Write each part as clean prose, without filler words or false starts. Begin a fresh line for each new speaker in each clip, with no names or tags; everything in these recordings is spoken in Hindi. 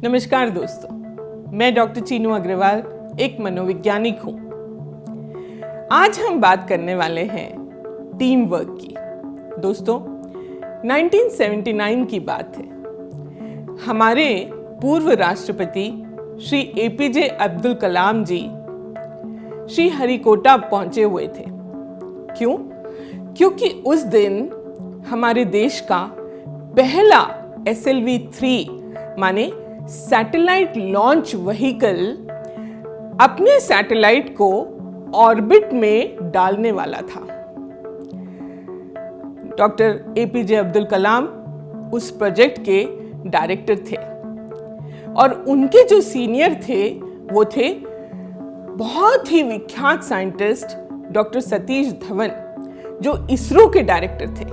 नमस्कार दोस्तों, मैं डॉक्टर चीनू अग्रवाल एक मनोवैज्ञानिक हूं। आज हम बात करने वाले हैं टीम वर्क की। दोस्तों, 1979 की बात है। हमारे पूर्व राष्ट्रपति श्री एपीजे अब्दुल कलाम जी श्री हरिकोटा पहुंचे हुए थे। क्यों? क्योंकि उस दिन हमारे देश का पहला SLV-3 माने सैटेलाइट लॉन्च व्हीकल अपने सैटेलाइट को ऑर्बिट में डालने वाला था। डॉक्टर एपीजे अब्दुल कलाम उस प्रोजेक्ट के डायरेक्टर थे और उनके जो सीनियर थे वो थे बहुत ही विख्यात साइंटिस्ट डॉक्टर सतीश धवन, जो इसरो के डायरेक्टर थे।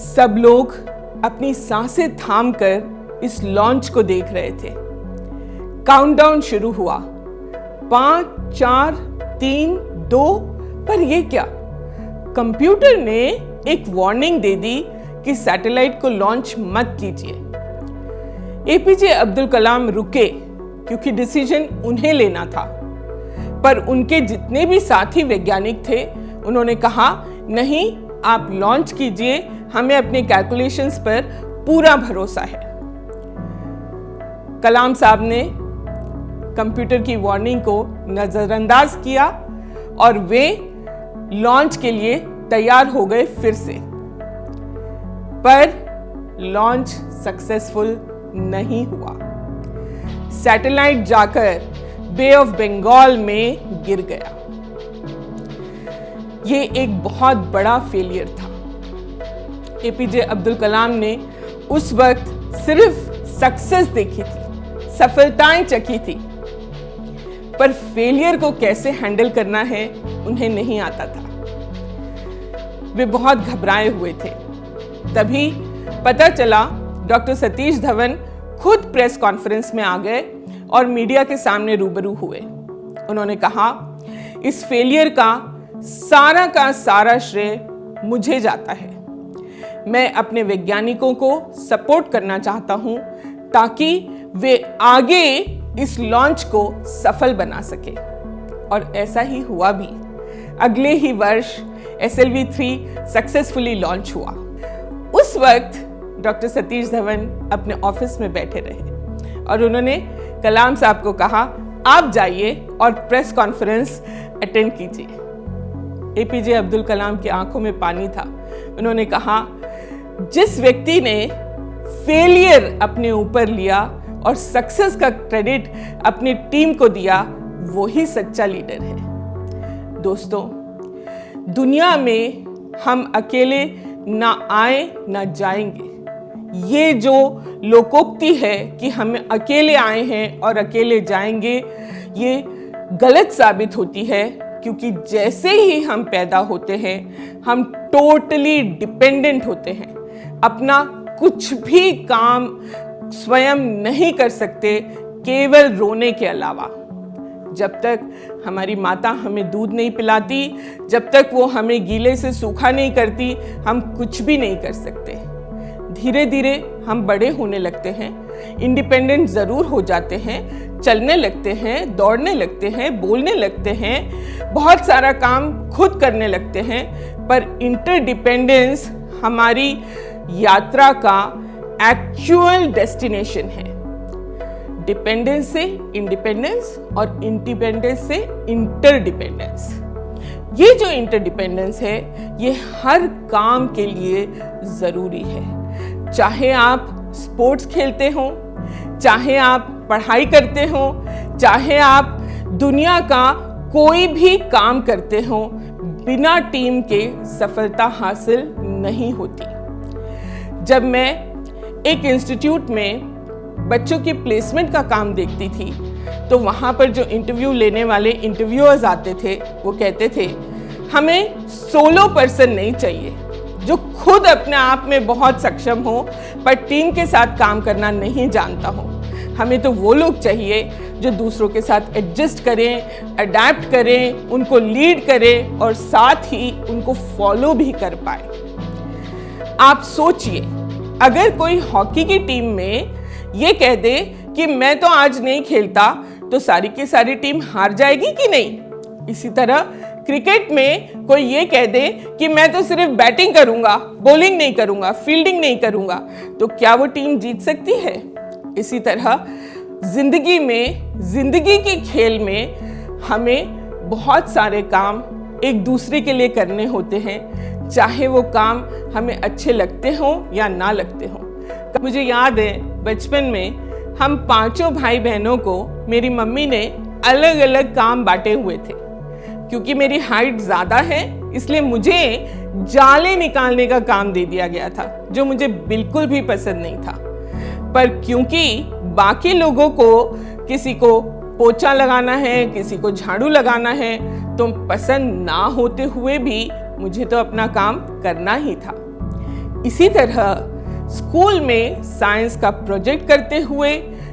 सब लोग अपनी सांसें थामकर इस लॉन्च को देख रहे थे। काउंटडाउन शुरू हुआ, 5, 4, 3, 2। पर ये क्या? कंप्यूटर ने एक वार्निंग दे दी कि सैटेलाइट को लॉन्च मत कीजिए। एपीजे अब्दुल कलाम रुके क्योंकि डिसीजन उन्हें लेना था, पर उनके जितने भी साथी वैज्ञानिक थे उन्होंने कहा, नहीं, आप लॉन्च कीजिए, हमें अपने कैलकुलेशंस पर पूरा भरोसा है। कलाम साहब ने कंप्यूटर की वार्निंग को नजरअंदाज किया और वे लॉन्च के लिए तैयार हो गए फिर से। पर लॉन्च सक्सेसफुल नहीं हुआ। सैटेलाइट जाकर बे ऑफ बंगाल में गिर गया। ये एक बहुत बड़ा फेलियर था। एपीजे अब्दुल कलाम ने उस वक्त सिर्फ सक्सेस देखी थी, सफलताएं चखी थी, पर फेलियर को कैसे हैंडल करना है उन्हें नहीं आता था। वे बहुत घबराए हुए थे। तभी पता चला डॉक्टर सतीश धवन खुद प्रेस कॉन्फ्रेंस में आ गए और मीडिया के सामने रूबरू हुए। उन्होंने कहा, इस फेलियर का सारा श्रेय मुझे जाता है। मैं अपने वैज्ञानिकों को सपोर्ट करना चाहता हूं ताकि वे आगे इस लॉन्च को सफल बना सके। और ऐसा ही हुआ भी। अगले ही वर्ष SLV-3 सक्सेसफुली लॉन्च हुआ। उस वक्त डॉक्टर सतीश धवन अपने ऑफिस में बैठे रहे और उन्होंने कलाम साहब को कहा, आप जाइए और प्रेस कॉन्फ्रेंस अटेंड कीजिए। एपीजे अब्दुल कलाम की आंखों में पानी था। उन्होंने कहा, जिस व्यक्ति ने फेलियर अपने ऊपर लिया और सक्सेस का क्रेडिट अपनी टीम को दिया, वो ही सच्चा लीडर है। दोस्तों, दुनिया में हम अकेले ना आए ना जाएंगे। ये जो लोकोक्ति है कि हम अकेले आए हैं और अकेले जाएंगे, ये गलत साबित होती है, क्योंकि जैसे ही हम पैदा होते हैं हम टोटली डिपेंडेंट होते हैं। अपना कुछ भी काम स्वयं नहीं कर सकते, केवल रोने के अलावा। जब तक हमारी माता हमें दूध नहीं पिलाती, जब तक वो हमें गीले से सूखा नहीं करती, हम कुछ भी नहीं कर सकते। धीरे धीरे हम बड़े होने लगते हैं, इंडिपेंडेंट जरूर हो जाते हैं, चलने लगते हैं, दौड़ने लगते हैं, बोलने लगते हैं, बहुत सारा काम खुद करने लगते हैं। पर इंटरडिपेंडेंस हमारी यात्रा का एक्चुअल डेस्टिनेशन है। डिपेंडेंस से इंडिपेंडेंस और इंडिपेंडेंस से इंटरडिपेंडेंस। ये जो इंटरडिपेंडेंस है, ये हर काम के लिए जरूरी है। चाहे आप स्पोर्ट्स खेलते हो, चाहे आप पढ़ाई करते हो, चाहे आप दुनिया का कोई भी काम करते हो, बिना टीम के सफलता हासिल नहीं होती। जब मैं एक इंस्टीट्यूट में बच्चों की प्लेसमेंट का काम देखती थी, तो वहाँ पर जो इंटरव्यू लेने वाले इंटरव्यूअर्स आते थे, वो कहते थे, हमें सोलो पर्सन नहीं चाहिए जो खुद अपने आप में बहुत सक्षम हो पर टीम के साथ काम करना नहीं जानता हो। हमें तो वो लोग चाहिए जो दूसरों के साथ एडजस्ट करें, अडैप्ट करें, उनको लीड करें और साथ ही उनको फॉलो भी कर पाए। आप सोचिए, अगर कोई हॉकी की टीम में ये कह दे कि मैं तो आज नहीं खेलता, तो सारी की सारी टीम हार जाएगी कि नहीं। इसी तरह क्रिकेट में कोई ये कह दे कि मैं तो सिर्फ बैटिंग करूंगा, बॉलिंग नहीं करूंगा, फील्डिंग नहीं करूंगा, तो क्या वो टीम जीत सकती है। इसी तरह जिंदगी में, जिंदगी के खेल में हमें बहुत सारे काम एक दूसरे के लिए करने होते हैं, चाहे वो काम हमें अच्छे लगते हों या ना लगते हों। मुझे याद है बचपन में हम पांचों भाई बहनों को मेरी मम्मी ने अलग अलग काम बांटे हुए थे। क्योंकि मेरी हाइट ज्यादा है इसलिए मुझे जाले निकालने का काम दे दिया गया था, जो मुझे बिल्कुल भी पसंद नहीं था। पर क्योंकि बाकी लोगों को, किसी को पोछा लगाना है, किसी को झाड़ू लगाना है, तो पसंद ना होते हुए भी मुझे तो अपना काम करना ही था। इसी तरह स्कूल में साइंस का प्रोजेक्ट करते हुए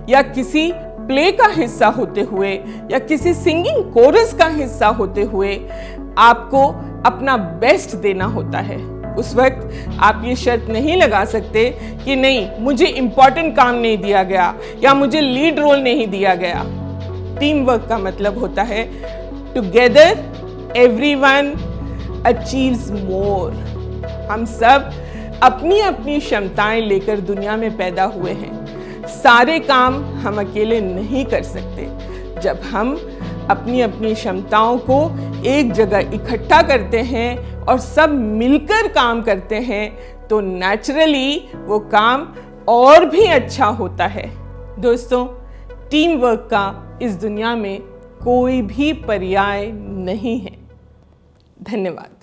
या किसी प्ले का हिस्सा होते हुए या किसी सिंगिंग कोरस का हिस्सा होते हुए आपको अपना बेस्ट देना होता है। उस वक्त आप ये शर्त नहीं लगा सकते कि नहीं, मुझे इंपॉर्टेंट काम नहीं दिया गया या मुझे लीड रोल नहीं दिया गया। टीम वर्क का मतलब होता है टुगेदर एवरीवन अचीव्स मोर। हम सब अपनी अपनी क्षमताएं लेकर दुनिया में पैदा हुए हैं। सारे काम हम अकेले नहीं कर सकते। जब हम अपनी अपनी क्षमताओं को एक जगह इकट्ठा करते हैं और सब मिलकर काम करते हैं तो नेचुरली वो काम और भी अच्छा होता है। दोस्तों, टीम वर्क का इस दुनिया में कोई भी पर्याय नहीं है। धन्यवाद।